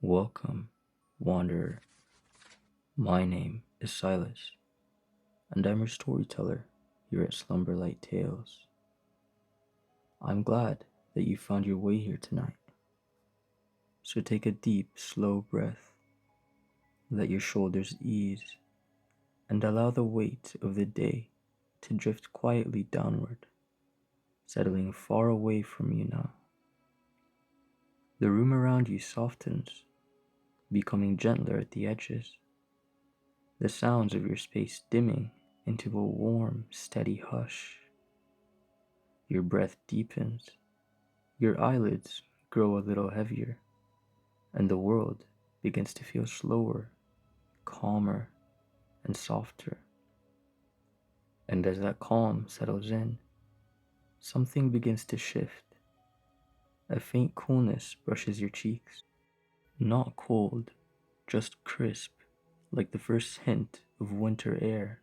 Welcome, wanderer. My name is Silas, and I'm your storyteller here at Slumberlight Tales. I'm glad that you found your way here tonight. So take a deep, slow breath, let your shoulders ease, and allow the weight of the day to drift quietly downward, settling far away from you now. The room around you softens, becoming gentler at the edges, the sounds of your space dimming into a warm, steady hush. Your breath deepens, your eyelids grow a little heavier, and the world begins to feel slower, calmer, and softer. And as that calm settles in, something begins to shift. A faint coolness brushes your cheeks. Not cold, just crisp, like the first hint of winter air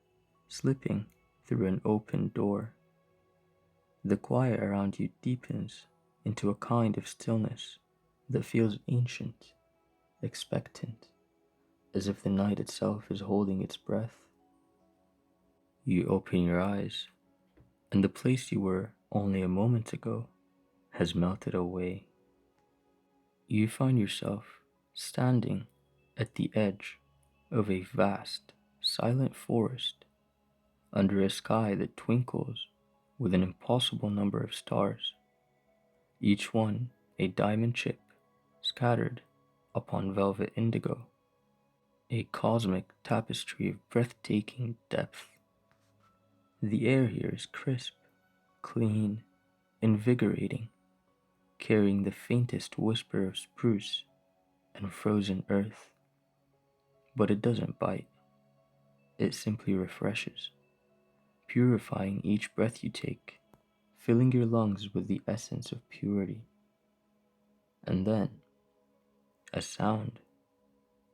slipping through an open door. The quiet around you deepens into a kind of stillness that feels ancient, expectant, as if the night itself is holding its breath. You open your eyes, and the place you were only a moment ago has melted away. You find yourself standing at the edge of a vast, silent forest under a sky that twinkles with an impossible number of stars, each one a diamond chip scattered upon velvet indigo, a cosmic tapestry of breathtaking depth. The air here is crisp, clean, invigorating, carrying the faintest whisper of spruce and frozen earth. But it doesn't bite, it simply refreshes, purifying each breath you take, filling your lungs with the essence of purity. And then, a sound,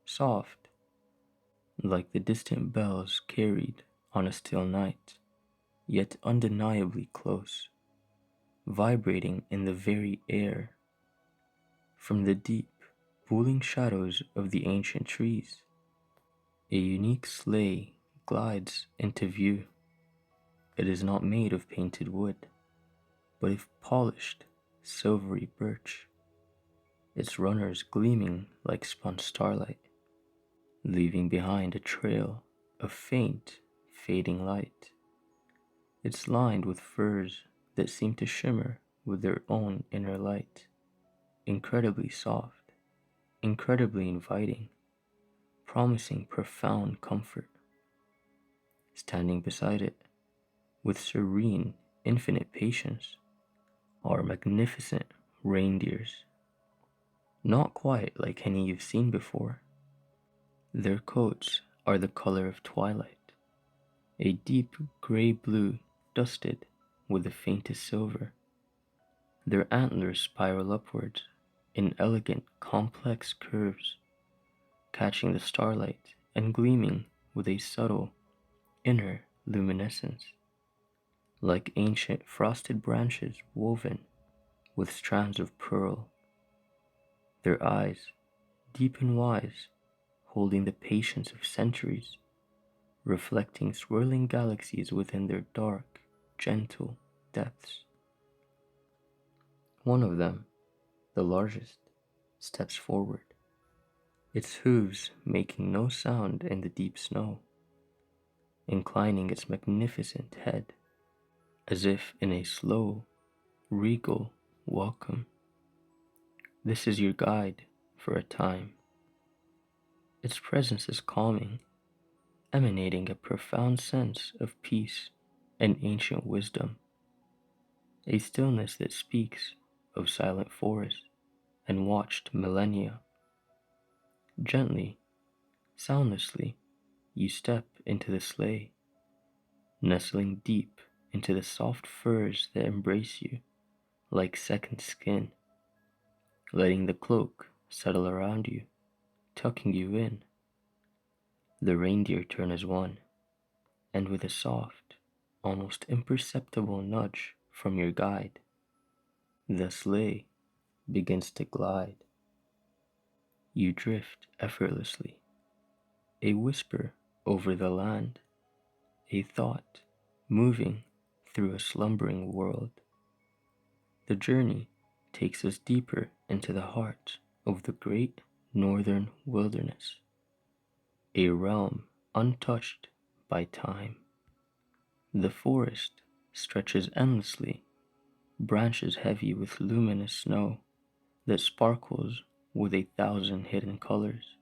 soft, like the distant bells carried on a still night, yet undeniably close, vibrating in the very air. From the deep, pooling shadows of the ancient trees, a unique sleigh glides into view. It is not made of painted wood, but of polished, silvery birch, its runners gleaming like spun starlight, leaving behind a trail of faint, fading light. It's lined with firs that seem to shimmer with their own inner light, incredibly soft, incredibly inviting, promising profound comfort. Standing beside it, with serene, infinite patience, are magnificent reindeers. Not quite like any you've seen before. Their coats are the color of twilight, a deep gray blue dusted with the faintest silver. Their antlers spiral upwards in elegant, complex curves, catching the starlight and gleaming with a subtle, inner luminescence, like ancient frosted branches woven with strands of pearl. Their eyes, deep and wise, holding the patience of centuries, reflecting swirling galaxies within their dark, gentle depths. One of them, the largest, steps forward, its hooves making no sound in the deep snow, inclining its magnificent head, as if in a slow, regal welcome. This is your guide for a time. Its presence is calming, emanating a profound sense of peace and ancient wisdom, a stillness that speaks of silent forests and watched millennia. Gently, soundlessly, you step into the sleigh, nestling deep into the soft furs that embrace you like second skin, letting the cloak settle around you, tucking you in. The reindeer turn as one, and with a soft, almost imperceptible nudge from your guide, the sleigh begins to glide. You drift effortlessly, a whisper over the land, a thought moving through a slumbering world. The journey takes us deeper into the heart of the great northern wilderness, a realm untouched by time. The forest stretches endlessly, branches heavy with luminous snow that sparkles with 1,000 hidden colors.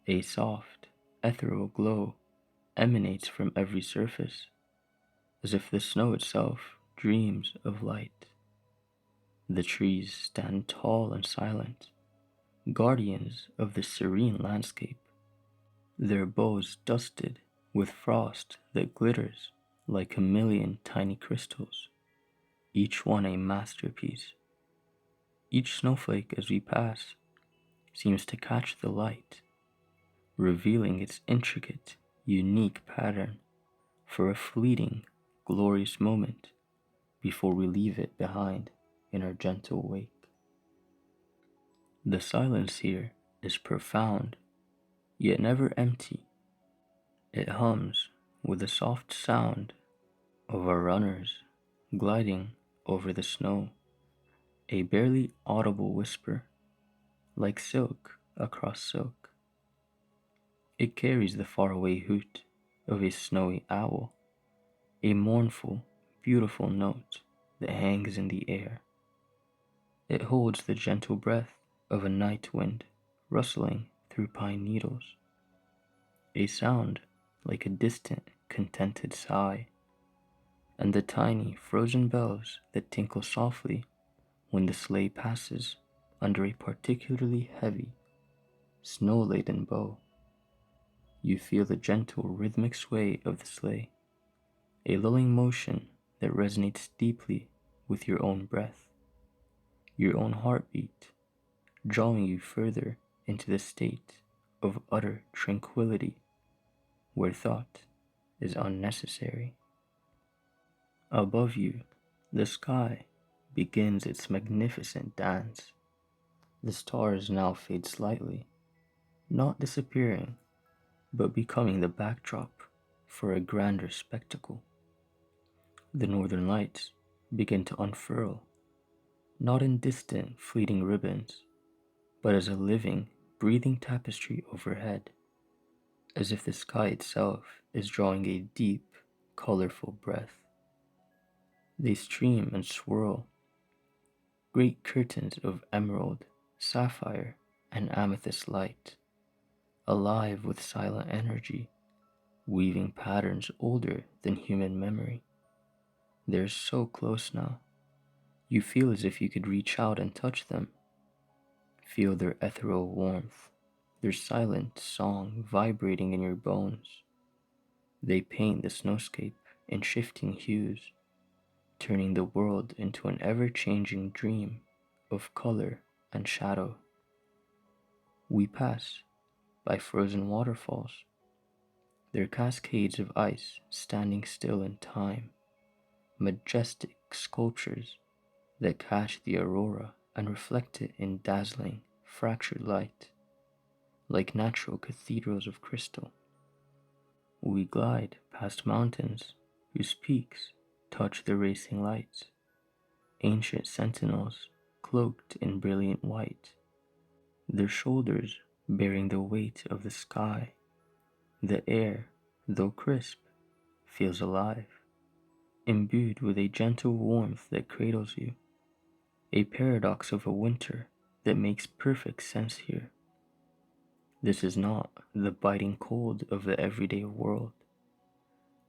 A soft, ethereal glow emanates from every surface, as if the snow itself dreams of light. The trees stand tall and silent, guardians of the serene landscape, their boughs dusted with frost that glitters like a million tiny crystals, each one a masterpiece. Each snowflake as we pass seems to catch the light, revealing its intricate, unique pattern for a fleeting, glorious moment before we leave it behind in our gentle wake. The silence here is profound, yet never empty. It hums with the soft sound of our runners gliding over the snow, a barely audible whisper, like silk across silk. It carries the faraway hoot of a snowy owl, a mournful, beautiful note that hangs in the air. It holds the gentle breath of a night wind rustling through pine needles, a sound like a distant, contented sigh, and the tiny, frozen bells that tinkle softly when the sleigh passes under a particularly heavy, snow-laden bow. You feel the gentle, rhythmic sway of the sleigh, a lulling motion that resonates deeply with your own breath, your own heartbeat, drawing you further into the state of utter tranquility where thought is unnecessary. Above you, the sky begins its magnificent dance. The stars now fade slightly, not disappearing, but becoming the backdrop for a grander spectacle. The northern lights begin to unfurl, not in distant, fleeting ribbons, but as a living, breathing tapestry overhead, as if the sky itself is drawing a deep, colorful breath. They stream and swirl, great curtains of emerald, sapphire, and amethyst light, alive with silent energy, weaving patterns older than human memory. They're so close now. You feel as if you could reach out and touch them. Feel their ethereal warmth, their silent song vibrating in your bones. They paint the snowscape in shifting hues, turning the world into an ever-changing dream of color and shadow. We pass by frozen waterfalls, their cascades of ice standing still in time, majestic sculptures that catch the aurora and reflect it in dazzling, fractured light, like natural cathedrals of crystal. We glide past mountains whose peaks touch the racing lights, ancient sentinels cloaked in brilliant white, their shoulders bearing the weight of the sky. The air, though crisp, feels alive, imbued with a gentle warmth that cradles you, a paradox of a winter that makes perfect sense here. This is not the biting cold of the everyday world.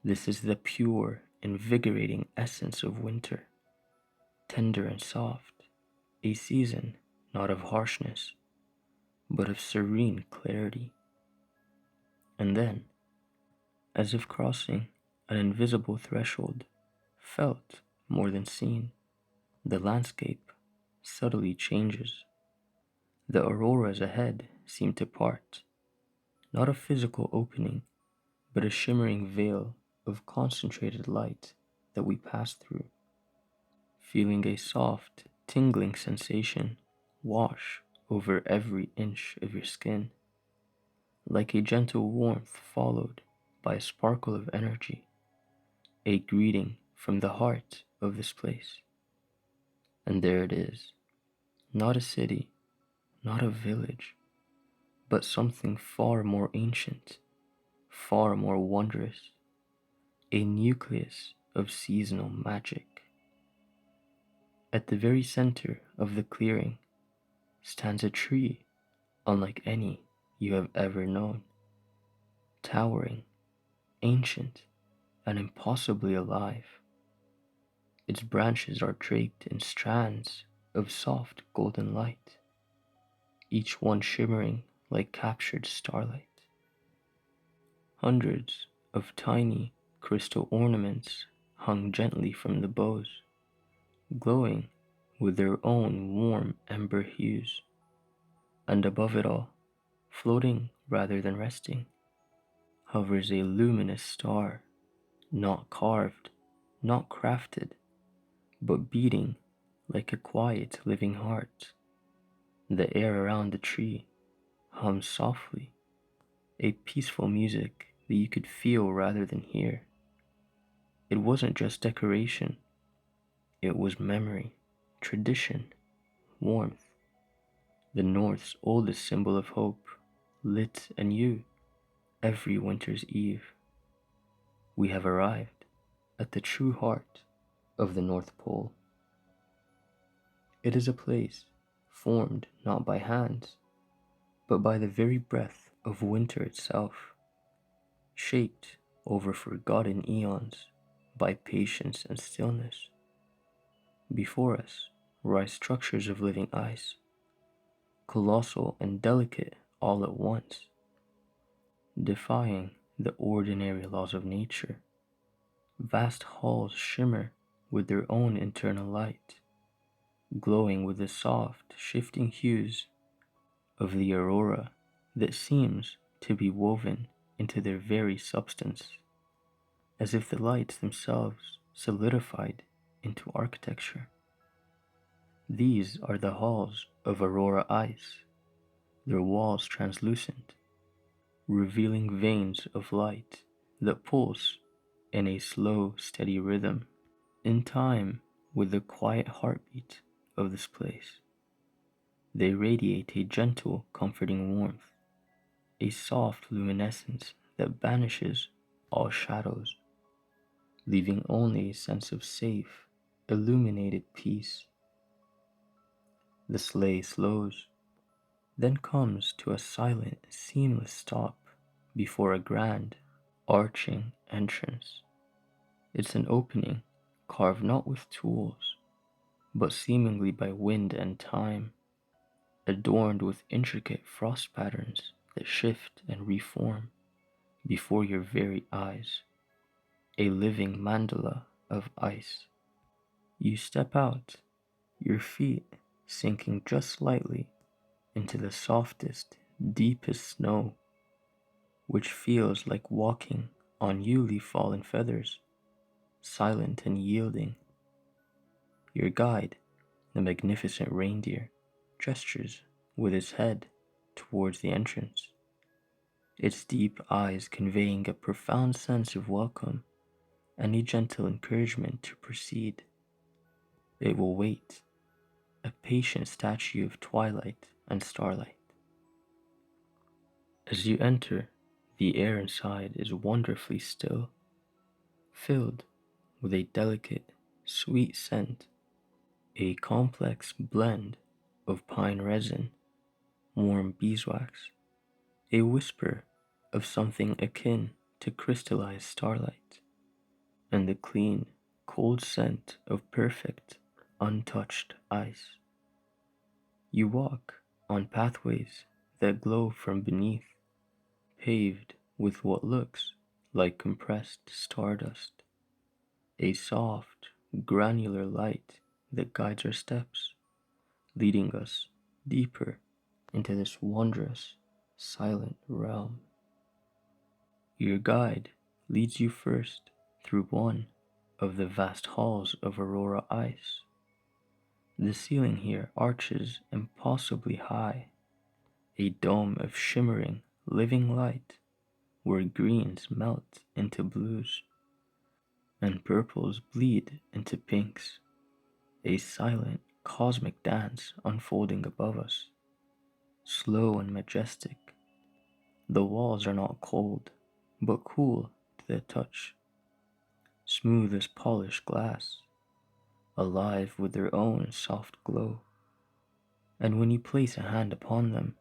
This is the pure, invigorating essence of winter, tender and soft, a season not of harshness, but of serene clarity. And then, as if crossing an invisible threshold, felt more than seen, the landscape subtly changes. The auroras ahead seem to part, not a physical opening, but a shimmering veil of concentrated light that we pass through, feeling a soft, tingling sensation wash over every inch of your skin, like a gentle warmth followed by a sparkle of energy, a greeting from the heart of this place. And there it is, not a city, not a village, but something far more ancient, far more wondrous, a nucleus of seasonal magic. At the very center of the clearing stands a tree unlike any you have ever known, towering, ancient, and impossibly alive. Its branches are draped in strands of soft golden light, each one shimmering like captured starlight. Hundreds of tiny crystal ornaments hung gently from the boughs, glowing with their own warm ember hues. And above it all, floating rather than resting, hovers a luminous star, not carved, not crafted, but beating like a quiet living heart. The air around the tree hums softly, a peaceful music that you could feel rather than hear. It wasn't just decoration, it was memory, tradition, warmth, the North's oldest symbol of hope, lit anew every winter's eve. We have arrived at the true heart of the North Pole. It is a place formed not by hands, but by the very breath of winter itself, shaped over forgotten eons by patience and stillness. Before us rise structures of living ice, colossal and delicate all at once, defying the ordinary laws of nature. Vast halls shimmer with their own internal light, glowing with the soft, shifting hues of the aurora that seems to be woven into their very substance, as if the lights themselves solidified into architecture. These are the halls of aurora ice, their walls translucent, revealing veins of light that pulse in a slow, steady rhythm, in time with the quiet heartbeat of this place. They radiate a gentle, comforting warmth, a soft luminescence that banishes all shadows, leaving only a sense of safe, illuminated peace. The sleigh slows, then comes to a silent, seamless stop before a grand, arching entrance. It's an opening carved not with tools, but seemingly by wind and time, adorned with intricate frost patterns that shift and reform before your very eyes, a living mandala of ice. You step out, your feet sinking just slightly into the softest, deepest snow, which feels like walking on newly fallen feathers, silent and yielding. Your guide, the magnificent reindeer, gestures with his head towards the entrance, its deep eyes conveying a profound sense of welcome and a gentle encouragement to proceed. It will wait, a patient statue of twilight and starlight. As you enter, the air inside is wonderfully still, filled with a delicate, sweet scent, a complex blend of pine resin, warm beeswax, a whisper of something akin to crystallized starlight, and the clean, cold scent of perfect, untouched ice. You walk on pathways that glow from beneath, paved with what looks like compressed stardust, a soft, granular light that guides our steps, leading us deeper into this wondrous, silent realm. Your guide leads you first through one of the vast halls of aurora ice, The ceiling here arches impossibly high, a dome of shimmering, living light where greens melt into blues and purples bleed into pinks, a silent, cosmic dance unfolding above us, slow and majestic. The walls are not cold, but cool to the touch, smooth as polished glass, alive with their own soft glow. And when you place a hand upon them,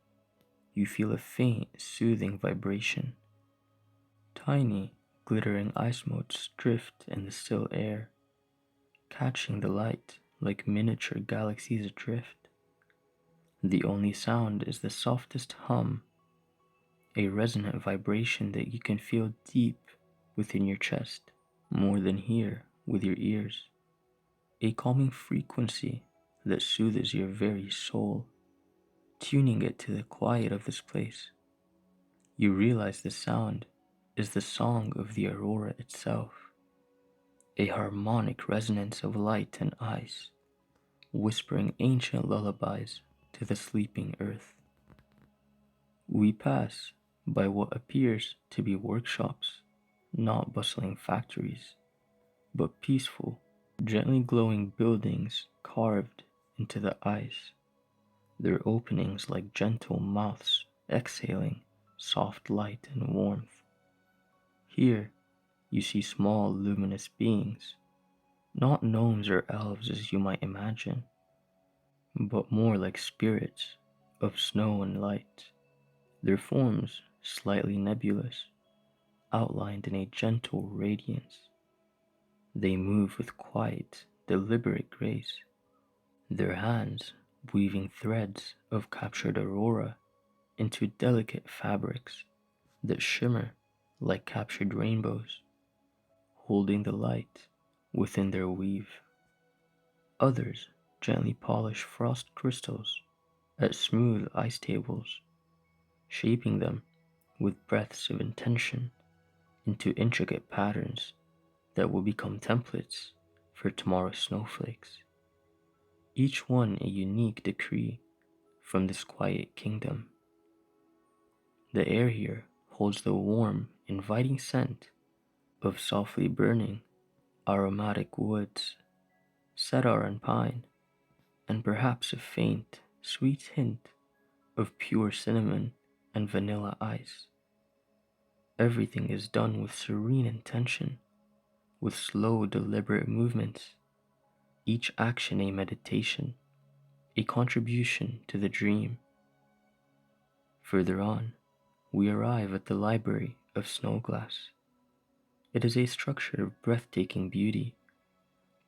you feel a faint, soothing vibration. Tiny, glittering ice motes drift in the still air, catching the light like miniature galaxies adrift. The only sound is the softest hum, a resonant vibration that you can feel deep within your chest, more than hear with your ears. A calming frequency that soothes your very soul, tuning it to the quiet of this place. You realize the sound is the song of the aurora itself, a harmonic resonance of light and ice, whispering ancient lullabies to the sleeping earth. We pass by what appears to be workshops, not bustling factories, but peaceful, gently glowing buildings carved into the ice, their openings like gentle mouths exhaling soft light and warmth. Here, you see small luminous beings, not gnomes or elves as you might imagine, but more like spirits of snow and light, their forms slightly nebulous, outlined in a gentle radiance. They move with quiet, deliberate grace, their hands weaving threads of captured aurora into delicate fabrics that shimmer like captured rainbows, holding the light within their weave. Others gently polish frost crystals at smooth ice tables, shaping them with breaths of intention into intricate patterns that will become templates for tomorrow's snowflakes. Each one a unique decree from this quiet kingdom. The air here holds the warm, inviting scent of softly burning, aromatic woods, cedar and pine, and perhaps a faint, sweet hint of pure cinnamon and vanilla ice. Everything is done with serene intention, with slow, deliberate movements, each action a meditation, a contribution to the dream. Further on, we arrive at the Library of Snowglass. It is a structure of breathtaking beauty,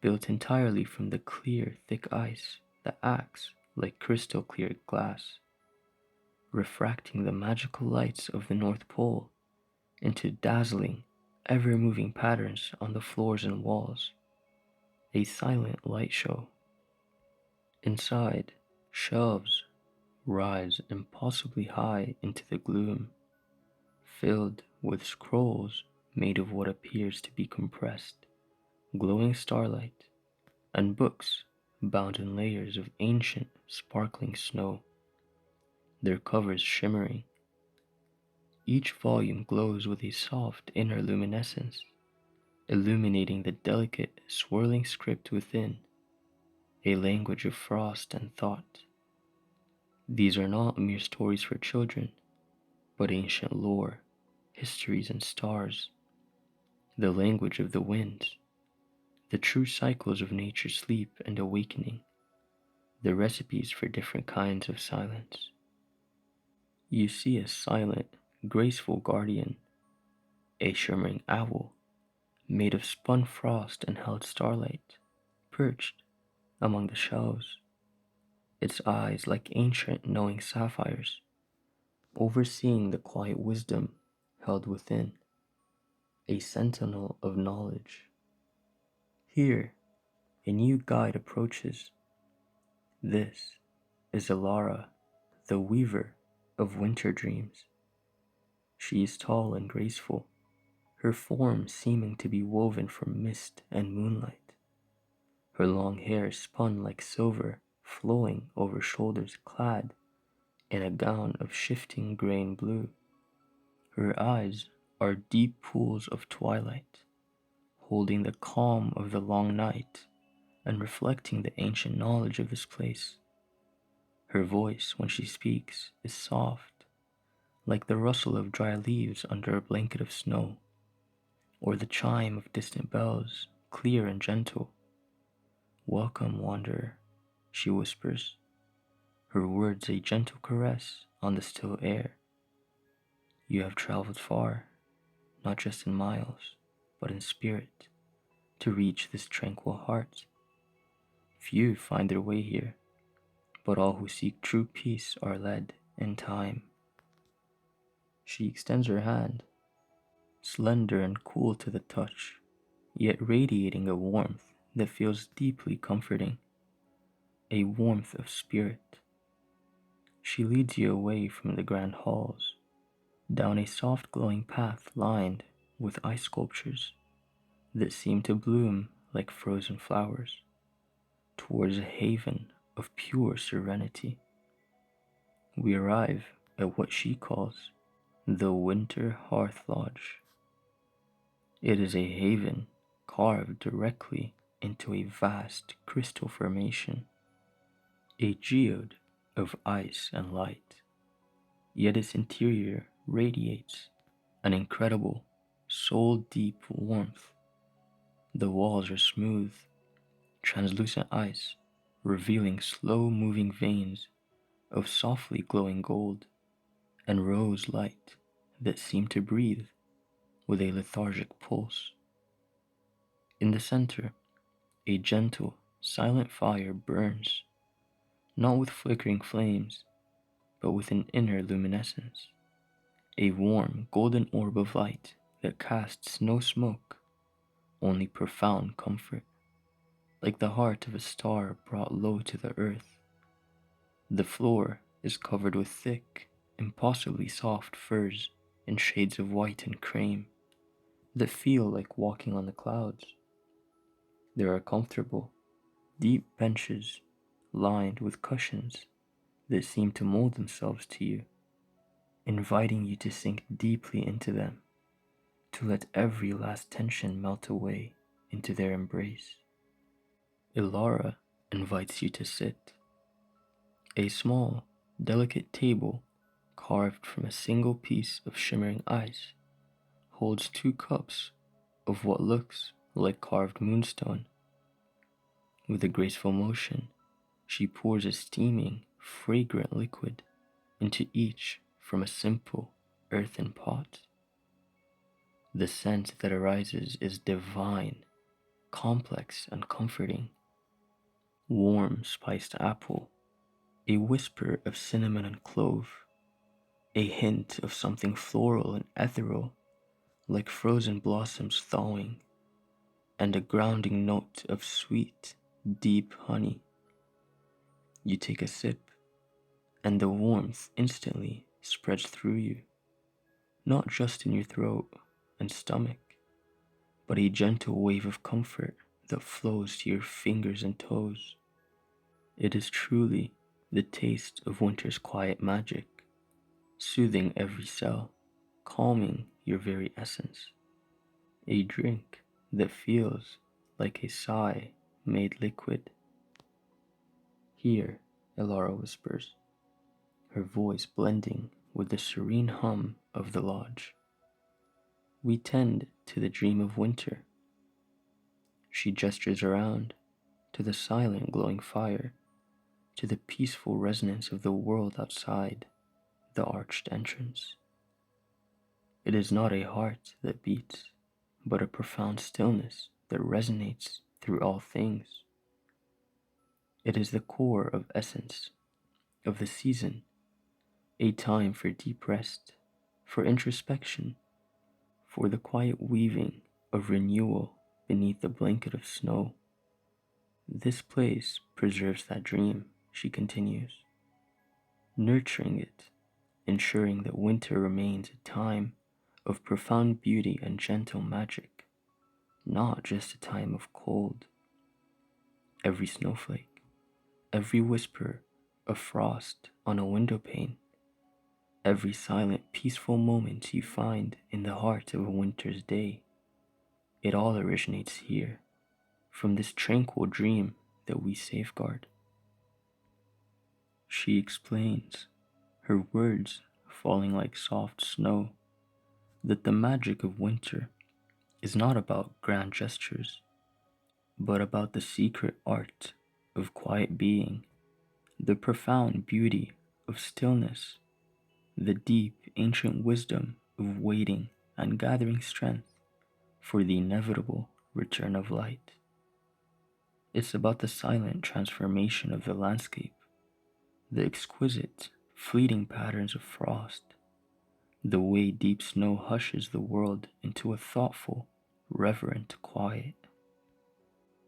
built entirely from the clear, thick ice that acts like crystal clear glass, refracting the magical lights of the North Pole into dazzling, ever moving patterns on the floors and walls, a silent light show. Inside, shelves rise impossibly high into the gloom, filled with scrolls made of what appears to be compressed, glowing starlight, and books bound in layers of ancient, sparkling snow, their covers shimmering. Each volume glows with a soft inner luminescence, illuminating the delicate, swirling script within, a language of frost and thought. These are not mere stories for children, but ancient lore, histories and stars, the language of the winds, the true cycles of nature's sleep and awakening, the recipes for different kinds of silence. You see a silent, graceful guardian, a shimmering owl, made of spun frost and held starlight, perched among the shelves, its eyes like ancient knowing sapphires, overseeing the quiet wisdom held within, a sentinel of knowledge. Here, a new guide approaches. This is Alara, the weaver of winter dreams. She is tall and graceful, her form seeming to be woven from mist and moonlight. her long hair spun like silver, flowing over shoulders clad in a gown of shifting gray and blue. Her eyes are deep pools of twilight, holding the calm of the long night and reflecting the ancient knowledge of this place. Her voice, when she speaks, is soft, like the rustle of dry leaves under a blanket of snow, or the chime of distant bells, clear and gentle. "Welcome, wanderer," she whispers, her words a gentle caress on the still air. "You have traveled far, not just in miles, but in spirit, to reach this tranquil heart. Few find their way here, but all who seek true peace are led in time." She extends her hand, slender and cool to the touch, yet radiating a warmth that feels deeply comforting, a warmth of spirit. She leads you away from the grand halls, down a soft glowing path lined with ice sculptures that seem to bloom like frozen flowers, towards a haven of pure serenity. We arrive at what she calls the Winter Hearth Lodge. It is a haven carved directly into a vast crystal formation, a geode of ice and light, yet its interior radiates an incredible, soul-deep warmth. The walls are smooth, translucent ice, revealing slow-moving veins of softly glowing gold and rose light that seem to breathe with a lethargic pulse. In the center, a gentle, silent fire burns, not with flickering flames, but with an inner luminescence, a warm, golden orb of light that casts no smoke, only profound comfort, like the heart of a star brought low to the earth. The floor is covered with thick, impossibly soft furs in shades of white and cream that feel like walking on the clouds. There are comfortable, deep benches lined with cushions that seem to mold themselves to you, inviting you to sink deeply into them, to let every last tension melt away into their embrace. Ilara invites you to sit. A small, delicate table carved from a single piece of shimmering ice holds 2 cups of what looks like carved moonstone. With a graceful motion, she pours a steaming, fragrant liquid into each from a simple earthen pot. The scent that arises is divine, complex and comforting. Warm spiced apple, a whisper of cinnamon and clove, a hint of something floral and ethereal, like frozen blossoms thawing, and a grounding note of sweet, deep honey. You take a sip, and the warmth instantly spreads through you, not just in your throat and stomach, but a gentle wave of comfort that flows to your fingers and toes. It is truly the taste of winter's quiet magic, soothing every cell, calming your very essence. A drink that feels like a sigh made liquid. "Here," Elara whispers, her voice blending with the serene hum of the lodge. "We tend to the dream of winter." She gestures around, to the silent glowing fire, to the peaceful resonance of the world outside the arched entrance. It is not a heart that beats, but a profound stillness that resonates through all things. It is the core of essence, of the season, a time for deep rest, for introspection, for the quiet weaving of renewal beneath the blanket of snow. This place preserves that dream, she continues, nurturing it, ensuring that winter remains a time of profound beauty and gentle magic, not just a time of cold. every snowflake, every whisper of frost on a windowpane, every silent, peaceful moment you find in the heart of a winter's day. It all originates here, from this tranquil dream that we safeguard. She explains, her words falling like soft snow, that the magic of winter is not about grand gestures, but about the secret art of quiet being, the profound beauty of stillness, the deep ancient wisdom of waiting and gathering strength for the inevitable return of light. It's about the silent transformation of the landscape, the exquisite, fleeting patterns of frost, the way deep snow hushes the world into a thoughtful, reverent quiet.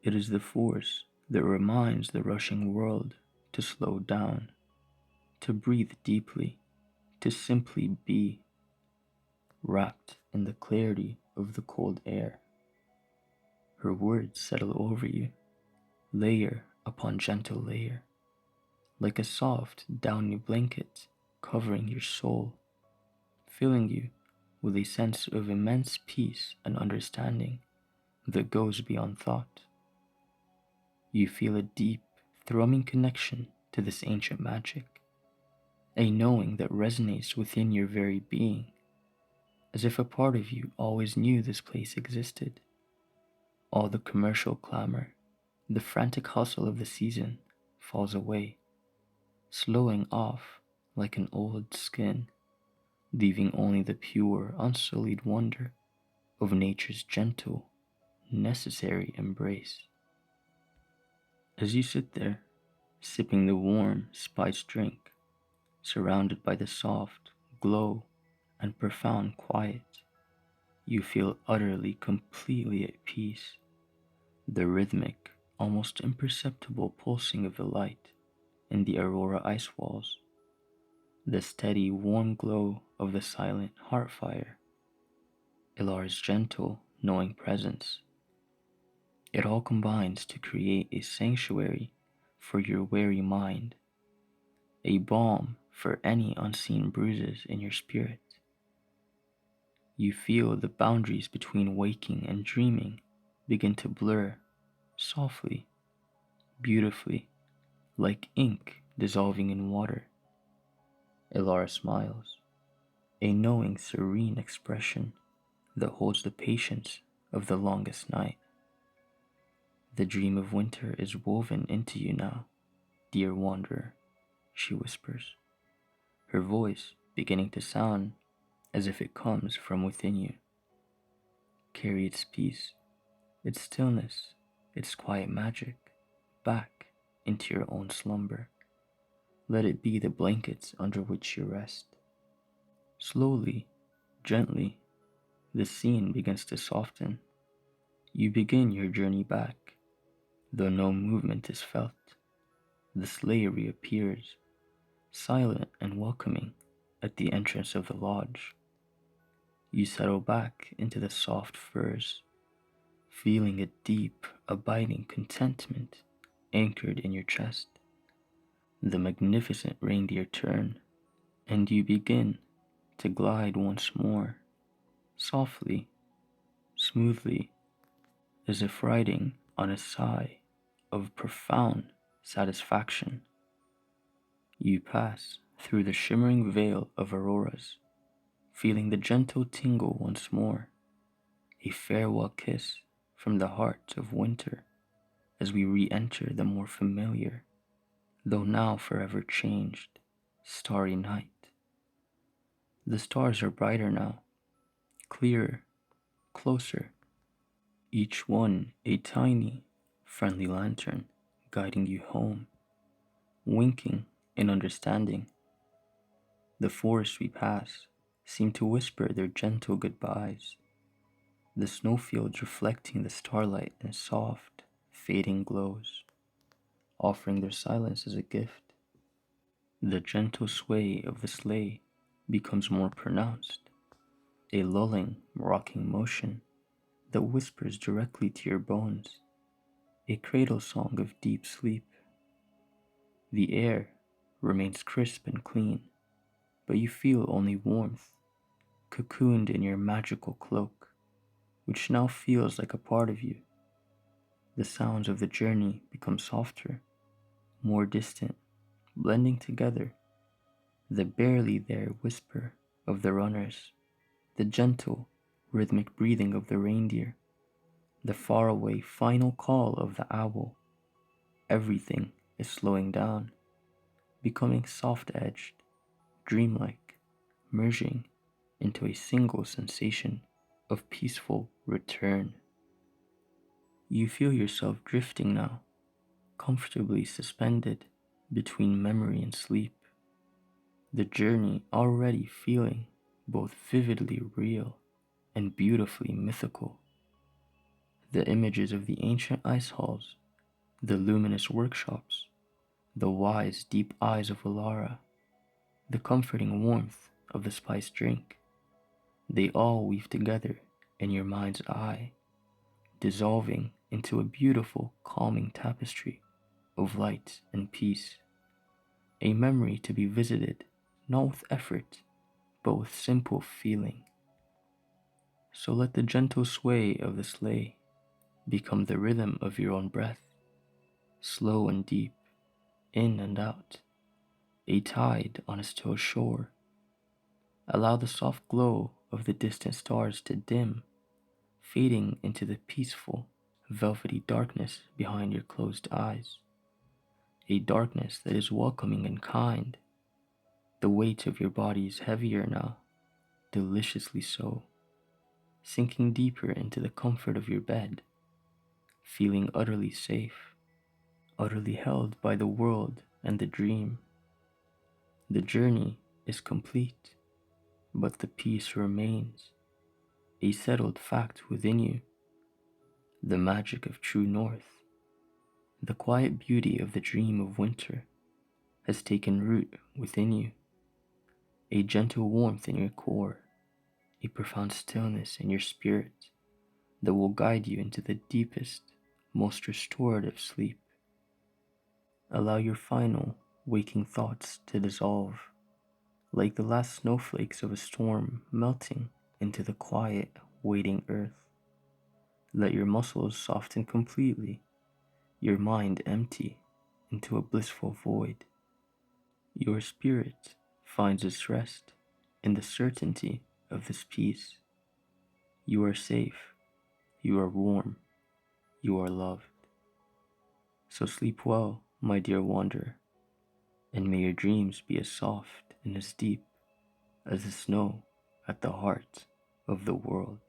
It is the force that reminds the rushing world to slow down, to breathe deeply, to simply be, wrapped in the clarity of the cold air. Her words settle over you, layer upon gentle layer, like a soft, downy blanket covering your soul, filling you with a sense of immense peace and understanding that goes beyond thought. You feel a deep, thrumming connection to this ancient magic, a knowing that resonates within your very being, as if a part of you always knew this place existed. All the commercial clamor, the frantic hustle of the season falls away, slowing off like an old skin, leaving only the pure, unsullied wonder of nature's gentle, necessary embrace. As you sit there, sipping the warm, spiced drink, surrounded by the soft glow and profound quiet, you feel utterly, completely at peace. The rhythmic, almost imperceptible pulsing of the light in the aurora ice walls, the steady, warm glow of the silent heart fire, Ilar's gentle, knowing presence. It all combines to create a sanctuary for your weary mind, a balm for any unseen bruises in your spirit. You feel the boundaries between waking and dreaming begin to blur softly, beautifully, like ink dissolving in water. Elara smiles, a knowing, serene expression that holds the patience of the longest night. The dream of winter is woven into you now, dear wanderer, she whispers, her voice beginning to sound as if it comes from within you. Carry its peace, its stillness, its quiet magic back into your own slumber. Let it be the blankets under which you rest. Slowly, gently, the scene begins to soften. You begin your journey back, though no movement is felt. The sleigh reappears, silent and welcoming, at the entrance of the lodge. You settle back into the soft furs, feeling a deep, abiding contentment anchored in your chest. The magnificent reindeer turn, and you begin to glide once more, softly, smoothly, as if riding on a sigh of profound satisfaction. You pass through the shimmering veil of auroras, feeling the gentle tingle once more, a farewell kiss from the heart of winter as we re-enter the more familiar, though now forever changed, starry night. The stars are brighter now, clearer, closer, each one a tiny, friendly lantern guiding you home, winking in understanding. The forests we pass seem to whisper their gentle goodbyes, the snowfields reflecting the starlight in soft, fading glows, offering their silence as a gift. The gentle sway of the sleigh becomes more pronounced, a lulling, rocking motion that whispers directly to your bones, a cradle song of deep sleep. The air remains crisp and clean, but you feel only warmth, cocooned in your magical cloak, which now feels like a part of you. The sounds of the journey become softer, more distant, blending together. The barely there whisper of the runners, the gentle, rhythmic breathing of the reindeer, the faraway final call of the owl. Everything is slowing down, becoming soft-edged, dreamlike, merging into a single sensation of peaceful return. You feel yourself drifting now, comfortably suspended between memory and sleep, the journey already feeling both vividly real and beautifully mythical. The images of the ancient ice halls, the luminous workshops, the wise deep eyes of Alara, the comforting warmth of the spiced drink, they all weave together in your mind's eye, dissolving into a beautiful, calming tapestry of light and peace, a memory to be visited not with effort, but with simple feeling. So let the gentle sway of the sleigh become the rhythm of your own breath, slow and deep, in and out, a tide on a still shore. Allow the soft glow of the distant stars to dim, fading into the peaceful, velvety darkness behind your closed eyes, a darkness that is welcoming and kind. The weight of your body is heavier now, deliciously so, sinking deeper into the comfort of your bed, feeling utterly safe, utterly held by the world and the dream. The journey is complete, but the peace remains, a settled fact within you, the magic of true north, the quiet beauty of the dream of winter has taken root within you, a gentle warmth in your core, a profound stillness in your spirit that will guide you into the deepest, most restorative sleep. Allow your final, waking thoughts to dissolve, like the last snowflakes of a storm melting into the quiet, waiting earth. Let your muscles soften completely, your mind empty into a blissful void. Your spirit finds its rest in the certainty of this peace. You are safe, you are warm, you are loved. So sleep well, my dear wanderer, and may your dreams be as soft and as deep as the snow at the heart of the world.